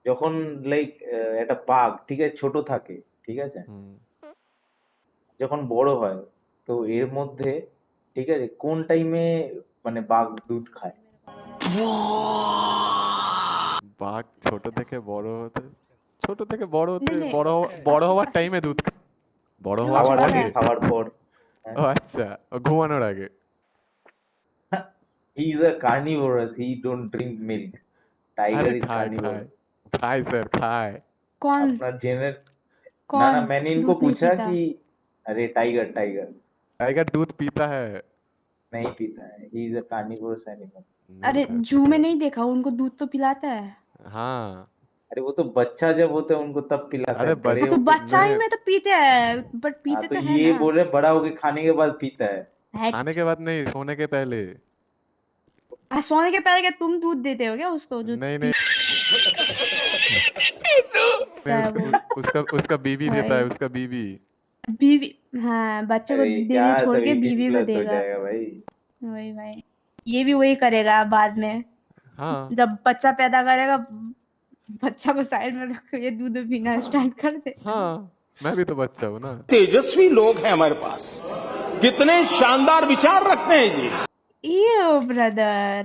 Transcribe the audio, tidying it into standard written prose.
যখন লাইক একটা বাঘ ঠিক আছে ছোট থাকে, ঠিক আছে, হুম। যখন বড় হয়, তো এর মধ্যে ঠিক আছে কোন টাইমে মানে বাঘ দুধ খায়? বাঘ ছোট থেকে বড় হতে नहीं नहीं বড় হওয়ার টাইমে দুধ খায়। বড় मेरे को হওয়ার খাওয়ার पता আগে, পরে? है। খাওয়ার পর। হ্যাঁ। ও আচ্ছা, ও ঘুমানোর আগে। He is a carnivorous, he don't drink milk. আরে টাইগার ইজ খায় খায় कार्निवोरस। খায় স্যার খায়। कौन अपना जेनर। ना ना, कौन मैंने इनको दूध नहीं पूछा पीता? कि अरे टाइगर टाइगर टाइगर दूध पीता है? नहीं पीता है, he is a carnivorous animal. नहीं अरे सर, जू पीता में है। नहीं देखा, उनको दूध तो पिलाता है। हाँ। अरे वो तो बच्चा जब होता है उनको तब पिलाता अरे है, बड़े हाँ तो होके। बच्चाई नहीं, में तो पीते हैं, बट हाँ पीते तो तो है ये ना। बोले बड़ा होके खाने के बाद पीता है। खाने हैट। के बाद नहीं, सोने के पहले। सोने के पहले क्या तुम दूध देते हो क्या उसको जो नहीं नहीं पीता नहीं, है वो? उसका उसका बीवी देता है, भाई उसका बीवी। बीवी, हाँ बच्चे को अरे क्या देने छोड़ सब के 18 बीवी को प्लस हो देगा। जाएगा भाई। वही भाई, ये भी वही करेगा बाद में, हाँ। जब बच्चा पैदा करेगा, बच्चा को साइड में रख के ये दूध पीना स्टार्ट कर दे। हाँ, मैं भी तो बच्चा हूँ ना। तेजस्वी लोग हैं हमारे पास, कितने शानदार विचार रखते हैं जी। Ew, brother.